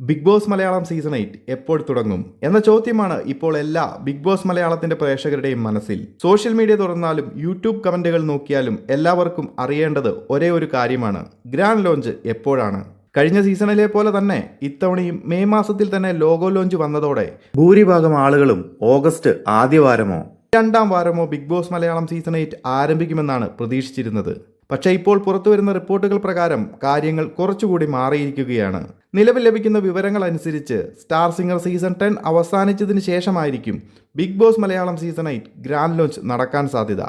Big Boss Malayalam season 8 എപ്പോൾ തുടങ്ങും എന്ന ചോദ്യമാണ് ഇപ്പോൾ എല്ലാ ബിഗ് ബോസ് മലയാളത്തിന്റെ പ്രേക്ഷകരുടെയും മനസ്സിൽ. സോഷ്യൽ മീഡിയ തുറന്നാലും യൂട്യൂബ് കമന്റുകൾ നോക്കിയാലും എല്ലാവർക്കും അറിയേണ്ടത് ഒരേ ഒരു കാര്യമാണ്: ഗ്രാൻഡ് ലോഞ്ച് എപ്പോഴാണ്? കഴിഞ്ഞ സീസണിലെ പോലെ തന്നെ ഇത്തവണയും മെയ് മാസത്തിൽ തന്നെ ലോഗോ ലോഞ്ച് വന്നതോടെ ഭൂരിഭാഗം ആളുകളും ഓഗസ്റ്റ് ആദ്യവാരമോ രണ്ടാം വാരമോ ബിഗ് ബോസ് മലയാളം സീസൺ 8 ആരംഭിക്കുമെന്നാണ് പ്രതീക്ഷിച്ചിരുന്നത്. പക്ഷേ ഇപ്പോൾ പുറത്തുവരുന്ന റിപ്പോർട്ടുകൾ പ്രകാരം കാര്യങ്ങൾ കുറച്ചുകൂടി മാറിയിരിക്കുകയാണ്. നിലവിൽ ലഭിക്കുന്ന വിവരങ്ങൾ അനുസരിച്ച് സ്റ്റാർ സിംഗർ സീസൺ 10 അവസാനിച്ചതിന് ശേഷമായിരിക്കും Bigg Boss Malayalam season 8 grand launch നടക്കാൻ സാധ്യത.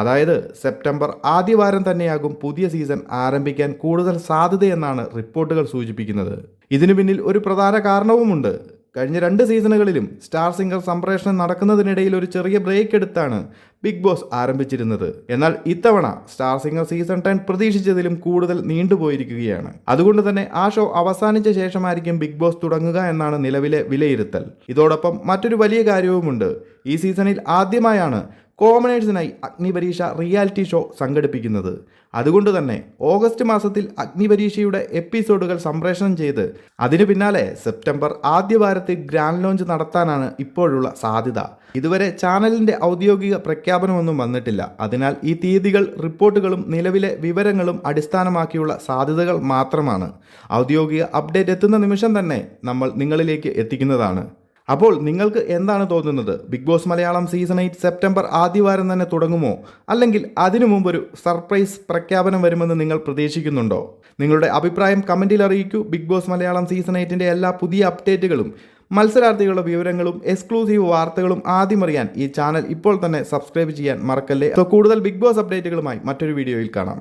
അതായത് സെപ്റ്റംബർ ആദ്യവാരം തന്നെയാകും പുതിയ സീസൺ ആരംഭിക്കാൻ കൂടുതൽ സാധ്യതയെന്നാണ് റിപ്പോർട്ടുകൾ സൂചിപ്പിക്കുന്നത്. ഇതിനു പിന്നിൽ ഒരു പ്രധാന കാരണവുമുണ്ട്. കഴിഞ്ഞ 2 സീസണുകളിലും സ്റ്റാർ സിംഗർ സംപ്രേഷണം നടക്കുന്നതിനിടയിൽ ഒരു ചെറിയ ബ്രേക്ക് എടുത്താണ് ബിഗ് ബോസ് ആരംഭിച്ചിരുന്നത്. എന്നാൽ ഇത്തവണ സ്റ്റാർ സിംഗർ സീസൺ 10 പ്രതീക്ഷിച്ചതിലും കൂടുതൽ നീണ്ടുപോയിരിക്കുകയാണ്. അതുകൊണ്ട് തന്നെ ആ ഷോ അവസാനിച്ച ശേഷമായിരിക്കും ബിഗ് ബോസ് തുടങ്ങുക എന്നാണ് നിലവിലെ വിലയിരുത്തൽ. ഇതോടൊപ്പം മറ്റൊരു വലിയ കാര്യവുമുണ്ട്. ഈ സീസണിൽ ആദ്യമായാണ് കോമണേഴ്സിനായി അഗ്നിപരീക്ഷ റിയാലിറ്റി ഷോ സംഘടിപ്പിക്കുന്നത്. അതുകൊണ്ട് തന്നെ ഓഗസ്റ്റ് മാസത്തിൽ അഗ്നിപരീക്ഷയുടെ എപ്പിസോഡുകൾ സംപ്രേഷണം ചെയ്ത് അതിനു പിന്നാലെ സെപ്റ്റംബർ ആദ്യവാരത്തിൽ ഗ്രാൻഡ് ലോഞ്ച് നടത്താനാണ് ഇപ്പോഴുള്ള സാധ്യത. ഇതുവരെ ചാനലിന്റെ ഔദ്യോഗിക പ്രഖ്യാപനമൊന്നും വന്നിട്ടില്ല. അതിനാൽ ഈ തീയതികൾ റിപ്പോർട്ടുകളും നിലവിലെ വിവരങ്ങളും അടിസ്ഥാനമാക്കിയുള്ള സാധ്യതകൾ മാത്രമാണ്. ഔദ്യോഗിക അപ്ഡേറ്റ് എത്തുന്ന നിമിഷം തന്നെ നമ്മൾ നിങ്ങളിലേക്ക് എത്തിക്കുന്നതാണ്. അപ്പോൾ നിങ്ങൾക്ക് എന്താണ് തോന്നുന്നത്? ബിഗ് ബോസ് മലയാളം സീസൺ 8 സെപ്റ്റംബർ ആദ്യവാരം തന്നെ തുടങ്ങുമോ? അല്ലെങ്കിൽ അതിനു മുമ്പൊരു സർപ്രൈസ് പ്രഖ്യാപനം വരുമെന്ന് നിങ്ങൾ പ്രതീക്ഷിക്കുന്നുണ്ടോ? നിങ്ങളുടെ അഭിപ്രായം കമൻറ്റിൽ അറിയിക്കൂ. ബിഗ് ബോസ് മലയാളം സീസൺ 8ൻ്റെ എല്ലാ പുതിയ അപ്ഡേറ്റുകളും മത്സരാർത്ഥികളുടെ വിവരങ്ങളും എക്സ്ക്ലൂസീവ് വാർത്തകളും ആദ്യം അറിയാൻ ഈ ചാനൽ ഇപ്പോൾ തന്നെ സബ്സ്ക്രൈബ് ചെയ്യാൻ മറക്കല്ലേ. കൂടുതൽ ബിഗ് ബോസ് അപ്ഡേറ്റുകളുമായി മറ്റൊരു വീഡിയോയിൽ കാണാം.